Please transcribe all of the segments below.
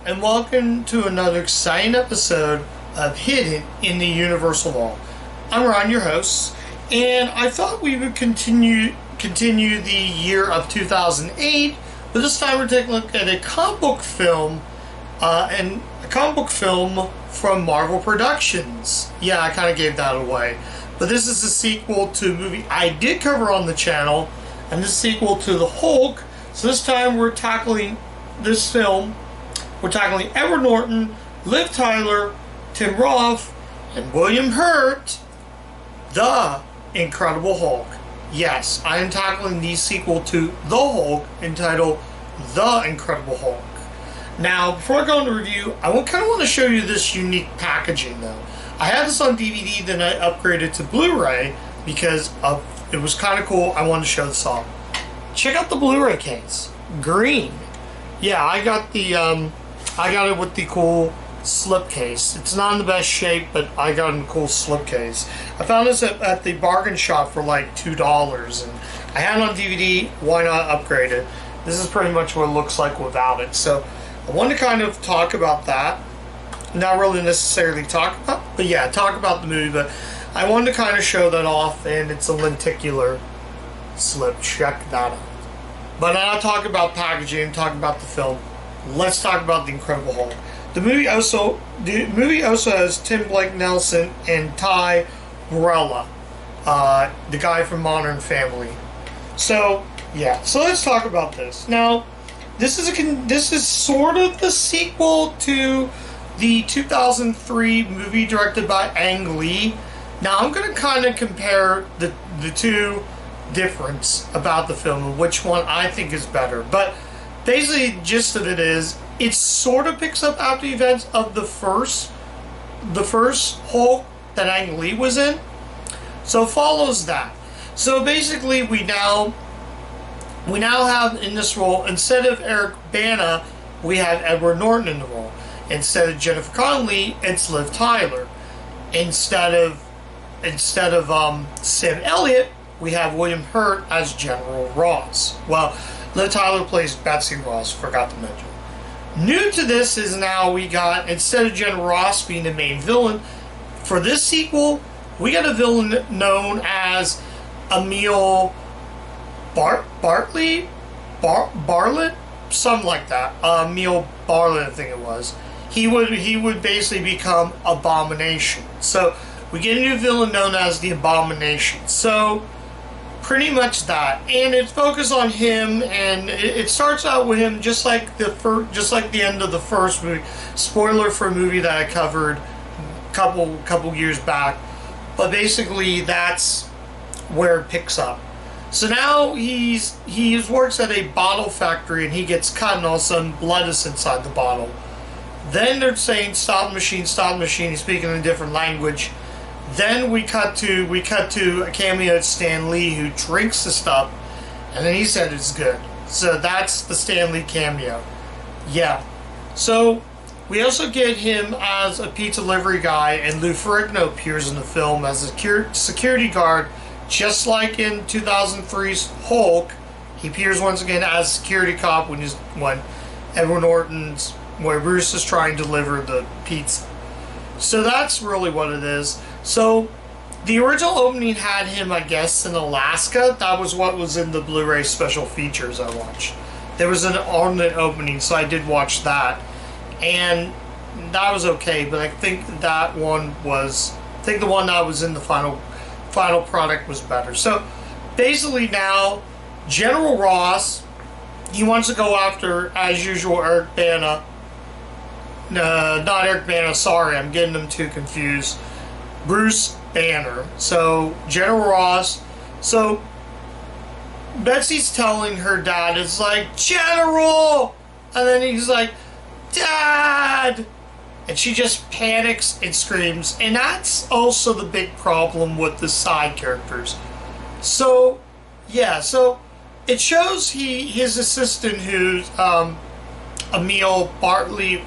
and welcome to another exciting episode of Hidden in the Universal Vault. I'm Ron, your host, and I thought we would continue the year of 2008, but this time we're taking a look at a comic book film, from Marvel Productions. Yeah, I kind of gave that away. But this is a sequel to a movie I did cover on the channel, and this sequel to The Hulk. So this time we're tackling this film. We're tackling Edward Norton, Liv Tyler, Tim Roth, and William Hurt, The Incredible Hulk. Yes, I am tackling the sequel to The Hulk, entitled The Incredible Hulk. Now, before I go into review, I kind of want to show you this unique packaging, though. I had this on DVD, then I upgraded to Blu-ray because it was kind of cool. I wanted to show this off. Check out the Blu-ray case. Green. Yeah, I got it with the cool slipcase. It's not in the best shape, but I got it in a cool slipcase. I found this at the bargain shop for like $2, and I had it on DVD. Why not upgrade it? This is pretty much what it looks like without it. So I wanted to kind of talk about that. Not really necessarily talk about, but yeah, talk about the movie. But I wanted to kind of show that off, and it's a lenticular slip. Check that out. But now talk about packaging, talk about the film. Let's talk about The Incredible Hulk. The movie also has Tim Blake Nelson and Ty Burrell, the guy from Modern Family. So yeah, so let's talk about this. Now, this is sort of the sequel to the 2003 movie directed by Ang Lee. Now I'm going to kind of compare the two difference about the film and which one I think is better. But basically, the gist of it is, it sort of picks up after the events of the first Hulk that Ang Lee was in. So it follows that. So basically, we now have in this role, instead of Eric Bana, we have Edward Norton in the role. Instead of Jennifer Connelly, it's Liv Tyler. Instead of Sam Elliott, we have William Hurt as General Ross. Well, Liv Tyler plays Betsy Ross, forgot to mention. New to this is now we got, instead of General Ross being the main villain, for this sequel, we got a villain known as Emil Bartlett? Something like that. Emil Bartlett, I think it was. He would basically become Abomination. So we get a new villain known as the Abomination. So pretty much that, and it's focused on him, and it starts out with him just like the end of the first movie. Spoiler for a movie that I covered a couple years back, but basically that's where it picks up. So now he works at a bottle factory, and he gets cut, and all of a sudden blood is inside the bottle. Then they're saying stop the machine, stop the machine. He's speaking in a different language. Then we cut to a cameo of Stan Lee, who drinks the stuff, and then he said it's good. So that's the Stan Lee cameo. Yeah. So we also get him as a pizza delivery guy, and Lou Ferrigno appears in the film as a security guard, just like in 2003's Hulk. He appears once again as a security cop when Edward Norton's, where Bruce is trying to deliver the pizza. So that's really what it is. So the original opening had him, I guess, in Alaska. That was what was in the Blu-ray special features I watched. There was an alternate opening, so I did watch that, and that was okay. But I think the one that was in the final product was better. So basically now, General Ross, he wants to go after, as usual, Eric Bana. No, not Eric Bana, sorry, I'm getting them too confused. Bruce Banner. So, General Ross. So, Betsy's telling her dad, it's like, General! And then he's like, Dad! And she just panics and screams. And that's also the big problem with the side characters. So, yeah, so it shows his assistant, who's Emil Bartlett,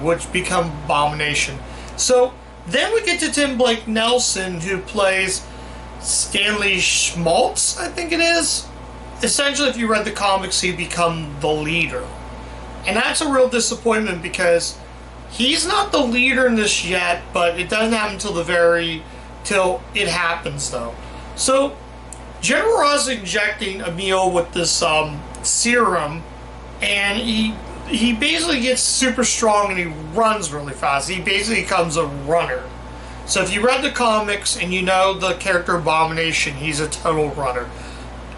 which become Abomination. So then we get to Tim Blake Nelson, who plays Stanley Schmaltz, I think it is. Essentially, if you read the comics, he become the leader. And that's a real disappointment because he's not the leader in this yet, but it doesn't happen till it happens though. So General Ross is injecting Emil with this serum, and he basically gets super strong and he runs really fast. He basically becomes a runner. So if you read the comics and you know the character Abomination, he's a total runner.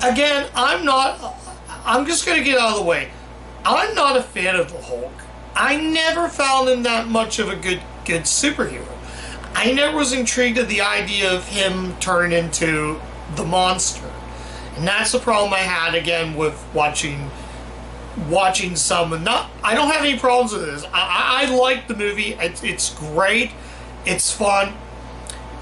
Again, I'm just going to get out of the way. I'm not a fan of the Hulk. I never found him that much of a good superhero. I never was intrigued at the idea of him turning into the monster. And that's the problem I had, again, with watching some. I don't have any problems with this. I like the movie. It's great. It's fun.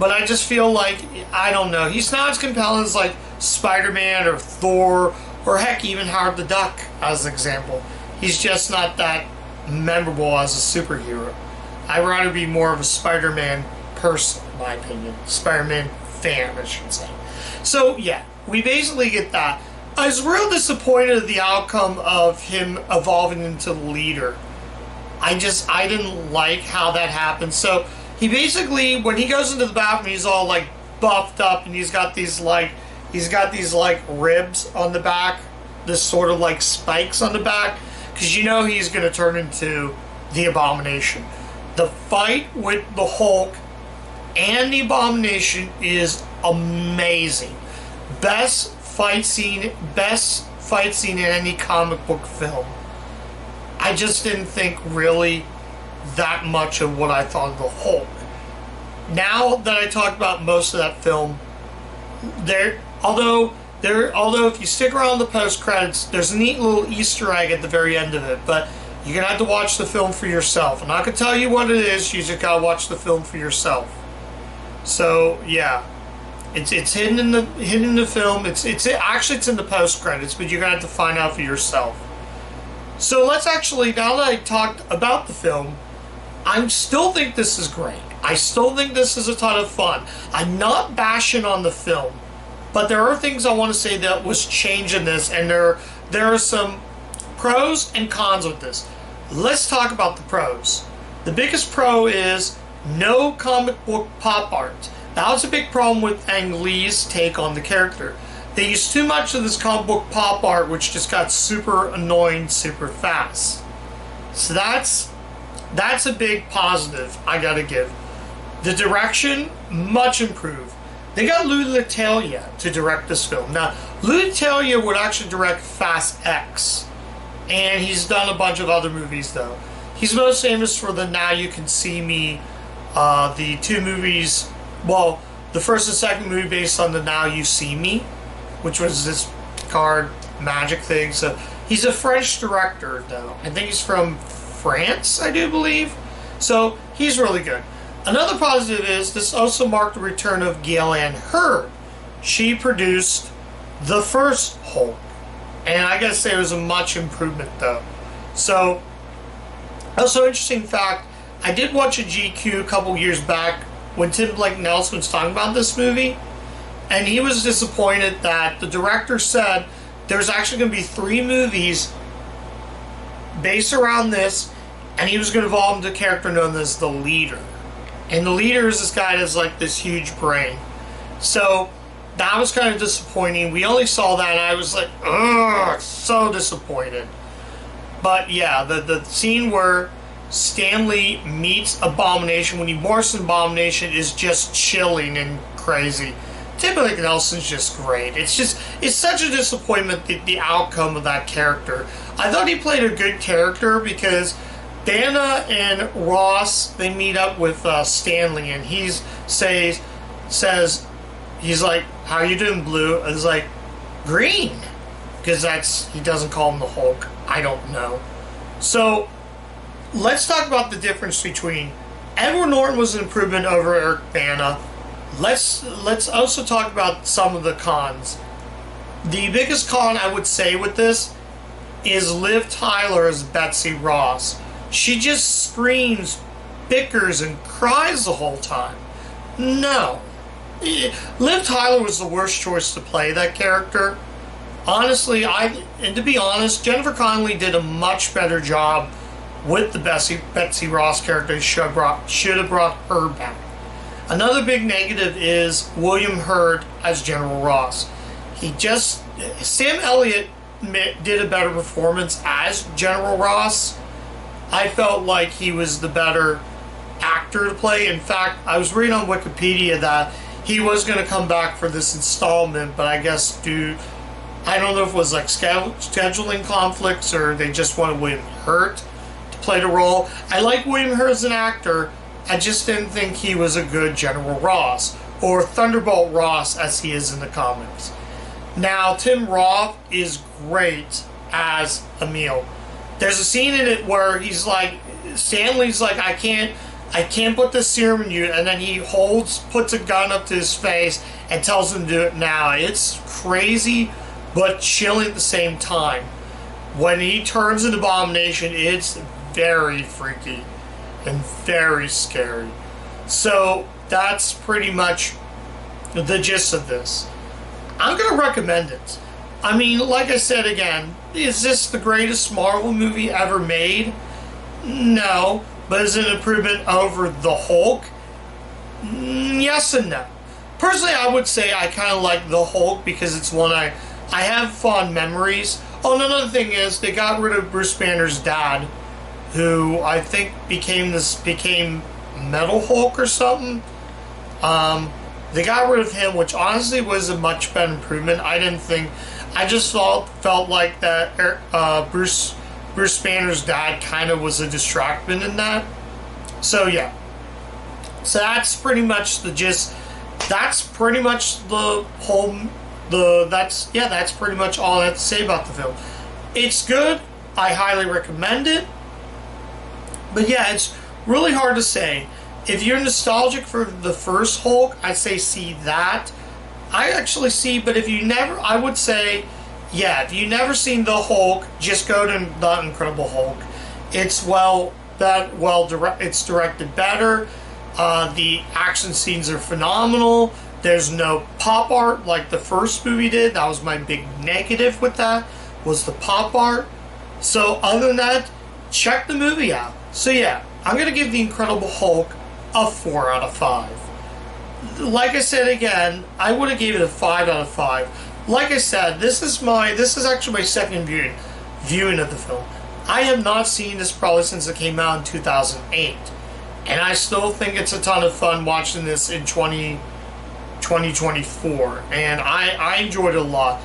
But I just feel like, I don't know, he's not as compelling as like Spider-Man or Thor, or heck, even Howard the Duck as an example. He's just not that memorable as a superhero. I'd rather be more of a Spider-Man person, in my opinion. Spider-Man fan, I should say. So yeah, we basically get that. I was real disappointed at the outcome of him evolving into the leader. I didn't like how that happened. So he basically, when he goes into the bathroom, he's all like buffed up, and he's got these ribs on the back, this sort of like spikes on the back, because you know he's going to turn into the Abomination. The fight with the Hulk and the Abomination is amazing. Best fight scene in any comic book film. I just didn't think really that much of what I thought of the Hulk. Now that I talked about most of that film, although if you stick around the post credits, there's a neat little Easter egg at the very end of it, but you're gonna have to watch the film for yourself. I'm not gonna tell you what it is. You just gotta watch the film for yourself. So yeah, it's hidden in the film. It's in the post credits, but you're gonna have to find out for yourself. So let's actually, now that I talked about the film, I still think this is great. I still think this is a ton of fun. I'm not bashing on the film, but there are things I want to say that was changed in this, and there are some pros and cons with this. Let's talk about the pros. The biggest pro is no comic book pop art. That was a big problem with Ang Lee's take on the character. They used too much of this comic book pop art, which just got super annoying super fast. So that's a big positive I gotta give. The direction, much improved. They got Lou Leterrier to direct this film. Now, Lou Leterrier would actually direct Fast X, and he's done a bunch of other movies though. He's most famous for the Now You Can See Me, the two movies, well, the first and second movie based on the Now You See Me, which was this card magic thing. So he's a French director though. I think he's from France, I do believe. So he's really good. Another positive is this also marked the return of Gail Ann Hurd. She produced the first Hulk, and I gotta say it was a much improvement though. So also interesting fact, I did watch a GQ a couple years back when Tim Blake Nelson was talking about this movie, and he was disappointed that the director said there's actually going to be 3 movies based around this, and he was going to evolve into a character known as the Leader. And the Leader is this guy that's like this huge brain. So that was kind of disappointing. We only saw that and I was like, ugh, so disappointed. But yeah, the scene where Stanley meets Abomination, when he morphs in Abomination, is just chilling and crazy. Tim Blake Nelson's just great. It's such a disappointment, the outcome of that character. I thought he played a good character because Dana and Ross, they meet up with Stanley, and he says, he's like, how you doing, Blue? And he's like, green. Because he doesn't call him the Hulk. I don't know. So, let's talk about the difference between Edward Norton was an improvement over Eric Bana. Let's also talk about some of the cons. The biggest con I would say with this is Liv Tyler as Betsy Ross. She just screams, bickers, and cries the whole time. No. Liv Tyler was the worst choice to play that character. honestly, and to be honest, Jennifer Connelly did a much better job with the Betsy Ross character. Should have brought her back. Another big negative is William Hurt as General Ross. Sam Elliott did a better performance as General Ross. I felt like he was the better actor to play. In fact, I was reading on Wikipedia that he was going to come back for this installment, but I guess I don't know if it was like scheduling conflicts or they just wanted William Hurt to play the role. I like William Hurt as an actor. I just didn't think he was a good General Ross, or Thunderbolt Ross as he is in the comics. Now, Tim Roth is great as Emil. There's a scene in it where he's like, Stanley's like, I can't put this serum in you, and then he puts a gun up to his face and tells him to do it now. It's crazy, but chilling at the same time. When he turns into Abomination, it's very freaky and very scary. So that's pretty much the gist of this. I'm going to recommend it. I mean, like I said again, is this the greatest Marvel movie ever made? No. But is it an improvement over the Hulk? Yes and no. Personally, I would say I kind of like the Hulk because it's one I have fond memories. Oh, and another thing is they got rid of Bruce Banner's dad, who I think became Metal Hulk or something. They got rid of him, which honestly was a much better improvement. I just felt like that Bruce Banner's dad kind of was a distraction in that. So yeah. So that's pretty much the gist. That's pretty much the whole. That's pretty much all I have to say about the film. It's good. I highly recommend it. But yeah, it's really hard to say. If you're nostalgic for the first Hulk, I'd say see that. I actually see, but if you never, I would say, yeah, if you've never seen the Hulk, just go to The Incredible Hulk. It's it's directed better. The action scenes are phenomenal. There's no pop art like the first movie did. That was my big negative with that, was the pop art. So other than that, check the movie out. So yeah, I'm going to give The Incredible Hulk a 4 out of 5. Like I said again, I would have gave it a 5 out of 5. Like I said, this is actually my second viewing of the film. I have not seen this probably since it came out in 2008. And I still think it's a ton of fun watching this in 2024. And I enjoyed it a lot.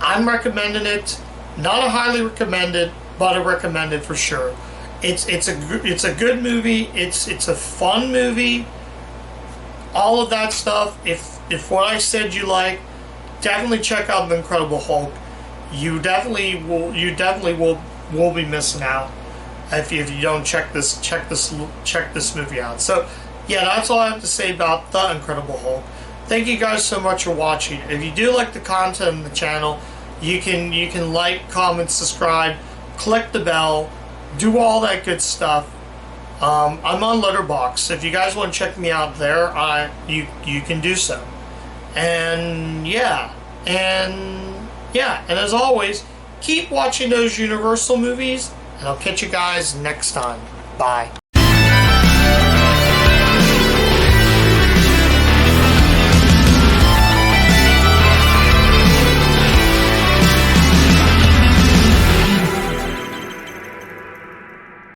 I'm recommending it. Not a highly recommended, but a recommended for sure. It's a good movie. It's a fun movie. All of that stuff. If what I said you like, definitely check out The Incredible Hulk. You definitely will be missing out if you don't check this movie out. So yeah, that's all I have to say about The Incredible Hulk. Thank you guys so much for watching. If you do like the content on the channel, you can like, comment, subscribe, click the bell, do all that good stuff. I'm on Letterboxd. If you guys want to check me out there, you can do so. And as always, keep watching those Universal movies, and I'll catch you guys next time. Bye.